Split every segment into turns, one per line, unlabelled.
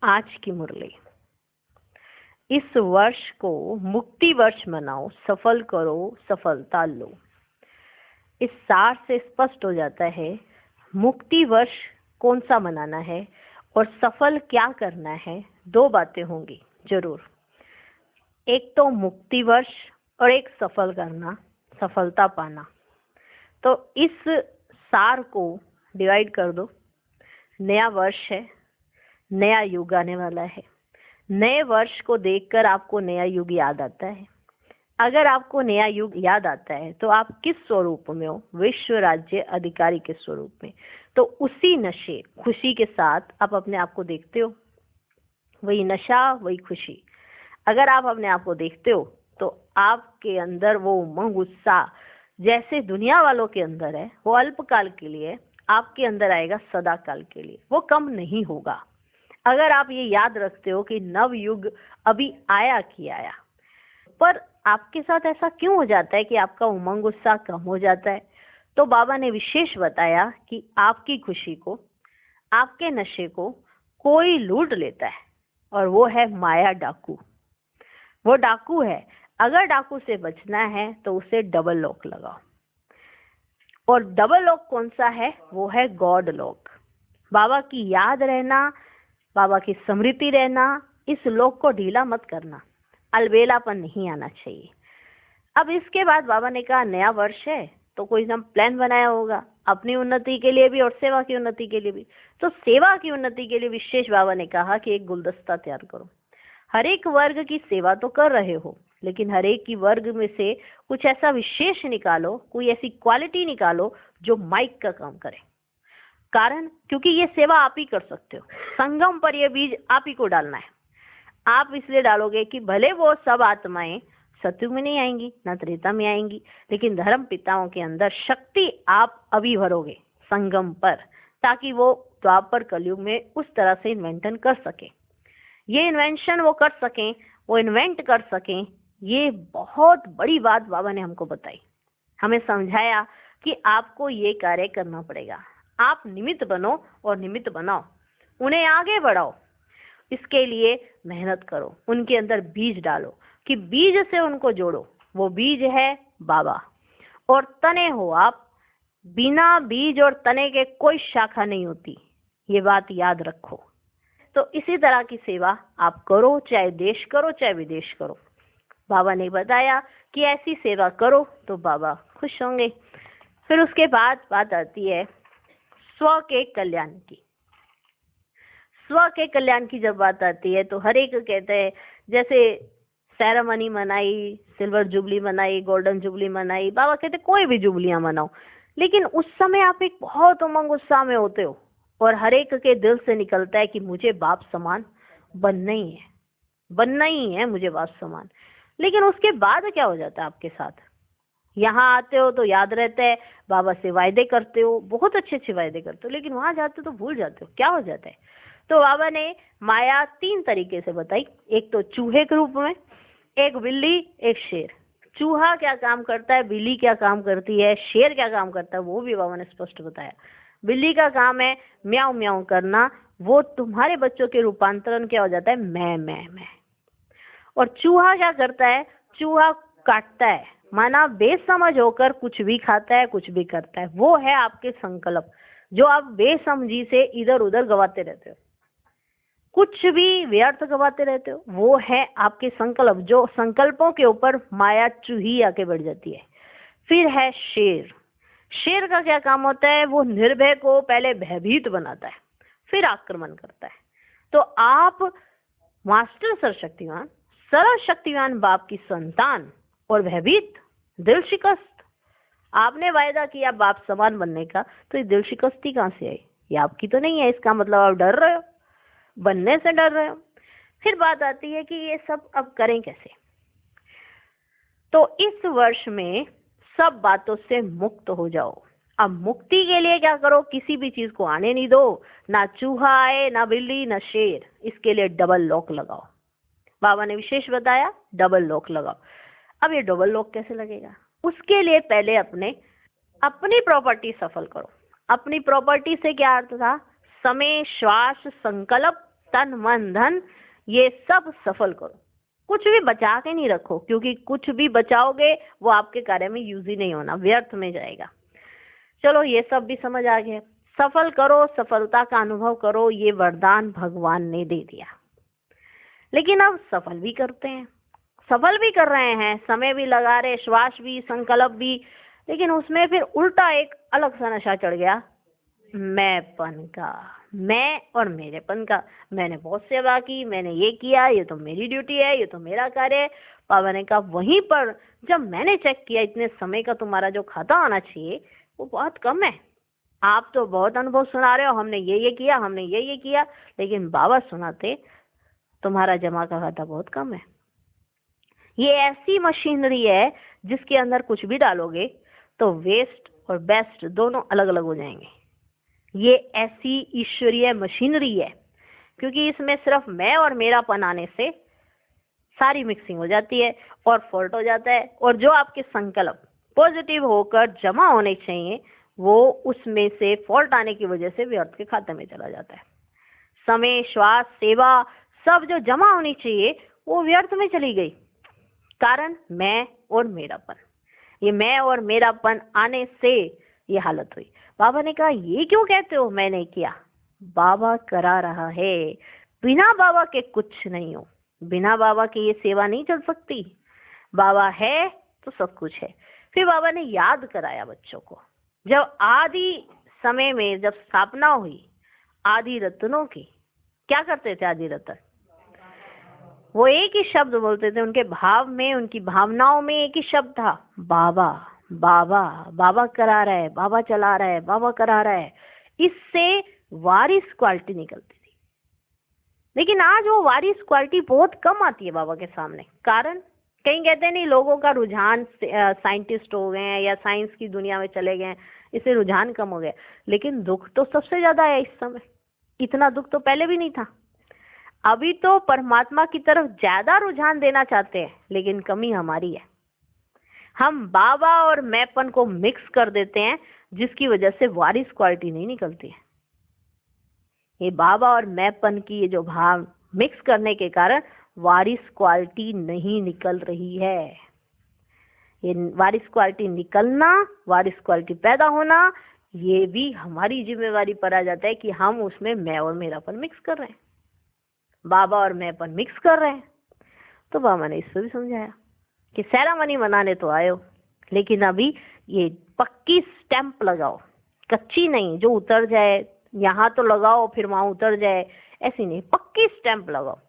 आज की मुरली। इस वर्ष को मुक्ति वर्ष मनाओ, सफल करो, सफलता लो। इस सार से स्पष्ट हो जाता है मुक्ति वर्ष कौन सा मनाना है और सफल क्या करना है। दो बातें होंगी जरूर, एक तो मुक्ति वर्ष और एक सफल करना, सफलता पाना। तो इस सार को डिवाइड कर दो। नया वर्ष है, नया युग आने वाला है। नए वर्ष को देखकर आपको नया युग याद आता है। अगर आपको नया युग याद आता है तो आप किस स्वरूप में हो? विश्व राज्य अधिकारी के स्वरूप में। तो उसी नशे खुशी के साथ आप अपने आप को देखते हो। वही नशा, वही खुशी। अगर आप अपने आप को देखते हो तो आपके अंदर वो उमंग, उत्साह जैसे दुनिया वालों के अंदर है वो अल्पकाल के लिए, आपके अंदर आएगा सदा काल के लिए। वो कम नहीं होगा। अगर आप ये याद रखते हो कि नव युग अभी आया कि आया, पर आपके साथ ऐसा क्यों हो जाता है कि आपका उमंग उत्साह कम हो जाता है? तो बाबा ने विशेष बताया कि आपकी खुशी को, आपके नशे को कोई लूट लेता है और वो है माया डाकू। वो डाकू है। अगर डाकू से बचना है तो उसे डबल लॉक लगाओ। और डबल लॉक कौन सा है? वो है गॉड लॉक। बाबा की याद रहना, बाबा की स्मृति रहना। इस लॉक को ढीला मत करना, अलबेलापन नहीं आना चाहिए। अब इसके बाद बाबा ने कहा नया वर्ष है तो कोई ना प्लान बनाया होगा अपनी उन्नति के लिए भी और सेवा की उन्नति के लिए भी। तो सेवा की उन्नति के लिए विशेष बाबा ने कहा कि एक गुलदस्ता तैयार करो। हर एक वर्ग की सेवा तो कर रहे हो, लेकिन हर एक की वर्ग में से कुछ ऐसा विशेष निकालो, कोई ऐसी क्वालिटी निकालो जो माइक का काम करे। कारण क्योंकि ये सेवा आप ही कर सकते हो। संगम पर ये बीज आप ही को डालना है। आप इसलिए डालोगे कि भले वो सब आत्माएं सतयुग में नहीं आएंगी, ना त्रेता में आएंगी, लेकिन धर्म पिताओं के अंदर शक्ति आप अभी भरोगे संगम पर, ताकि वो द्वापर कलयुग में उस तरह से इन्वेंशन कर सके। ये इन्वेंशन वो कर सकें, वो इन्वेंट कर सकें। ये बहुत बड़ी बात बाबा ने हमको बताई, हमें समझाया कि आपको ये कार्य करना पड़ेगा। आप निमित्त बनो और निमित्त बनाओ, उन्हें आगे बढ़ाओ। इसके लिए मेहनत करो, उनके अंदर बीज डालो कि बीज से उनको जोड़ो। वो बीज है बाबा और तने हो आप। बिना बीज और तने के कोई शाखा नहीं होती, ये बात याद रखो। तो इसी तरह की सेवा आप करो, चाहे देश करो चाहे विदेश करो। बाबा ने बताया कि ऐसी सेवा करो तो बाबा खुश होंगे। फिर उसके बाद बात आती है स्व के कल्याण की। स्व के कल्याण की जब बात आती है तो हर एक कहते हैं, जैसे सेरेमनी मनाई, सिल्वर जुबली मनाई, गोल्डन जुबली मनाई, बाबा कहते कोई भी जुबलियां मनाओ, लेकिन उस समय आप एक बहुत उमंग उत्साह में होते हो और हर एक के दिल से निकलता है कि मुझे बाप समान बनना ही है, बनना ही है मुझे बाप समान। लेकिन उसके बाद क्या हो जाता है आपके साथ? यहाँ आते हो तो याद रहता है, बाबा से वायदे करते हो, बहुत अच्छे अच्छे वायदे करते हो, लेकिन वहां जाते हो तो भूल जाते हो। क्या हो जाता है? तो बाबा ने माया 3 तरीके से बताई। एक तो चूहे के रूप में, एक बिल्ली, एक शेर। चूहा क्या काम करता है, बिल्ली क्या काम करती है, शेर क्या काम करता है, वो भी बाबा ने स्पष्ट बताया। बिल्ली का काम है म्याऊं म्याऊं करना, वो तुम्हारे बच्चों के रूपांतरण क्या हो जाता है, मैं। और चूहा क्या करता है? चूहा काटता है, माना बेसमझ होकर कुछ भी खाता है, कुछ भी करता है। वो है आपके संकल्प, जो आप बेसमझी से इधर उधर गवाते रहते हो, कुछ भी व्यर्थ गवाते रहते हो। वो है आपके संकल्प, जो संकल्पों के ऊपर माया चूही आके बढ़ जाती है। फिर है शेर। शेर का क्या काम होता है? वो निर्भय को पहले भयभीत बनाता है, फिर आक्रमण करता है। तो आप मास्टर सर्वशक्तिमान, सर्वशक्तिमान बाप की संतान और भयभीत, दिल शिकस्त। आपने वायदा किया बाप समान बनने का, तो ये दिल शिकस्ती कहाँ से आई? ये आपकी तो नहीं है। इसका मतलब आप डर रहे हो, बनने से डर रहे हो। फिर बात आती है कि ये सब अब करें कैसे? तो इस वर्ष में सब बातों से मुक्त हो जाओ। अब मुक्ति के लिए क्या करो? किसी भी चीज को आने नहीं दो, ना चूहा आए, ना बिल्ली, ना शेर। इसके लिए डबल लॉक लगाओ। बाबा ने विशेष बताया डबल लॉक लगाओ। अब ये डबल लॉक कैसे लगेगा? उसके लिए पहले अपनी प्रॉपर्टी सफल करो। अपनी प्रॉपर्टी से क्या अर्थ था? समय, श्वास, संकल्प तन मन धन ये सब सफल करो, कुछ भी बचा के नहीं रखो, क्योंकि कुछ भी बचाओगे वो आपके कार्य में यूज ही नहीं होना, व्यर्थ में जाएगा। चलो ये सब भी समझ आ गया। सफल करो, सफलता का अनुभव करो, ये वरदान भगवान ने दे दिया। लेकिन अब सफल भी करते हैं, सफल भी कर रहे हैं, समय भी लगा रहे, श्वास भी, संकल्प भी, लेकिन उसमें फिर उल्टा एक अलग सा नशा चढ़ गया, मैंपन का, मैं और मेरेपन का। मैंने बहुत सेवा की, मैंने ये किया, ये तो मेरी ड्यूटी है, ये तो मेरा कार्य है। बाबा ने कहा वहीं पर जब मैंने चेक किया, इतने समय का तुम्हारा जो खाता आना चाहिए वो बहुत कम है। आप तो बहुत अनुभव सुना रहे हो, हमने ये किया, हमने ये किया, लेकिन बाबा सुनाते तुम्हारा जमा का खाता बहुत कम है। ये ऐसी मशीनरी है जिसके अंदर कुछ भी डालोगे तो वेस्ट और बेस्ट दोनों अलग अलग हो जाएंगे। ये ऐसी ईश्वरीय मशीनरी है, क्योंकि इसमें सिर्फ मैं और मेरापन आने से सारी मिक्सिंग हो जाती है और फॉल्ट हो जाता है, और जो आपके संकल्प पॉजिटिव होकर जमा होने चाहिए वो उसमें से फॉल्ट आने की वजह से व्यर्थ के खाते में चला जाता है। समय, श्वास, सेवा सब जो जमा होनी चाहिए वो व्यर्थ में चली गई, कारण मैं और मेरापन। ये मैं और मेरापन आने से ये हालत हुई। बाबा ने कहा ये क्यों कहते हो मैंने किया? बाबा करा रहा है, बिना बाबा के कुछ नहीं हो, बिना बाबा के ये सेवा नहीं चल सकती। बाबा है तो सब कुछ है। फिर बाबा ने याद कराया बच्चों को, जब आदि समय में जब स्थापना हुई आदि रत्नों की, क्या करते थे आदि रत्न? वो एक ही शब्द बोलते थे, उनके भाव में, उनकी भावनाओं में एक ही शब्द था, बाबा बाबा। बाबा करा रहा है, बाबा चला रहा है, बाबा करा रहा है। इससे वारिस क्वालिटी निकलती थी। लेकिन आज वो वारिस क्वालिटी बहुत कम आती है बाबा के सामने। कारण कहीं कहते नहीं, लोगों का रुझान साइंटिस्ट हो गए हैं या साइंस की दुनिया में चले गए, इससे रुझान कम हो गया। लेकिन दुख तो सबसे ज्यादा है इस समय, इतना दुख तो पहले भी नहीं था। अभी तो परमात्मा की तरफ ज्यादा रुझान देना चाहते हैं, लेकिन कमी हमारी है, हम बाबा और मैंपन को मिक्स कर देते हैं, जिसकी वजह से वारिस क्वालिटी नहीं निकलती है। ये बाबा और मैंपन की ये जो भाव मिक्स करने के कारण वारिस क्वालिटी नहीं निकल रही है। ये वारिस क्वालिटी निकलना, वारिस क्वालिटी पैदा होना, ये भी हमारी जिम्मेवारी पर आ जाता है कि हम उसमें मैं और मेरापन मिक्स कर रहे हैं, बाबा और मैंपन मिक्स कर रहे हैं। तो बाबा ने इसको भी समझाया कि सेरेमनी मनाने तो आए हो, लेकिन अभी ये पक्की स्टैंप लगाओ, कच्ची नहीं जो उतर जाए, यहाँ तो लगाओ फिर वहां उतर जाए, ऐसी नहीं, पक्की स्टैंप लगाओ।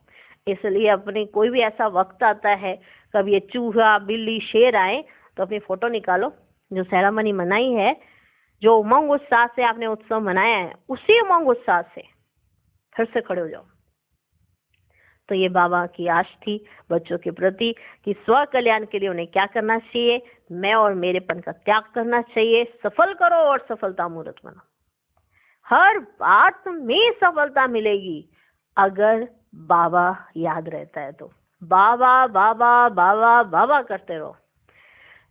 इसलिए अपने कोई भी ऐसा वक्त आता है, कभी ये चूहा, बिल्ली, शेर आए, तो अपनी फोटो निकालो, जो सेरेमनी मनाई है, जो उमंग उत्साह से आपने उत्सव मनाया है, उसी उमंग उत्साह से फिर से खड़े हो जाओ। तो ये बाबा की आश थी बच्चों के प्रति कि स्व कल्याण के लिए उन्हें क्या करना चाहिए, मैं और मेरेपन का त्याग करना चाहिए, सफल करो और सफलता मूर्त बनो। हर बात में सफलता मिलेगी अगर बाबा याद रहता है तो। बाबा बाबा बाबा बाबा करते रहो।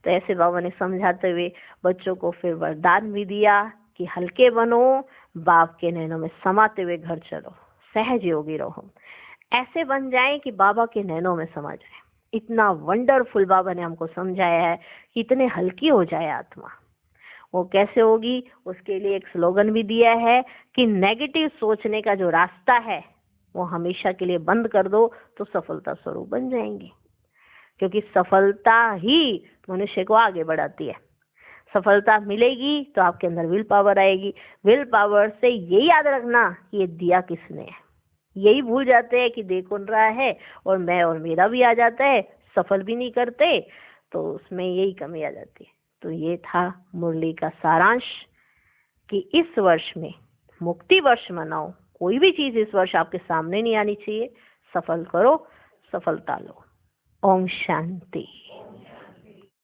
तो ऐसे बाबा ने समझाते हुए बच्चों को फिर वरदान भी दिया कि हल्के बनो, बाप के नैनों में समाते हुए घर चलो, सहज योगी रहो, ऐसे बन जाए कि बाबा के नैनों में समा जाए। इतना वंडरफुल बाबा ने हमको समझाया है कि इतने हल्की हो जाए आत्मा। वो कैसे होगी, उसके लिए एक स्लोगन भी दिया है कि नेगेटिव सोचने का जो रास्ता है वो हमेशा के लिए बंद कर दो, तो सफलता स्वरूप बन जाएंगे। क्योंकि सफलता ही मनुष्य को आगे बढ़ाती है। सफलता मिलेगी तो आपके अंदर विल पावर आएगी। विल पावर से यही याद रखना कि ये दिया किसने है। यही भूल जाते हैं कि दे कौन रहा है, और मैं और मेरा भी आ जाता है, सफल भी नहीं करते, तो उसमें यही कमी आ जाती है। तो ये था मुरली का सारांश कि इस वर्ष में मुक्ति वर्ष मनाओ, कोई भी चीज इस वर्ष आपके सामने नहीं आनी चाहिए, सफल करो, सफलता लो। ओम शांति।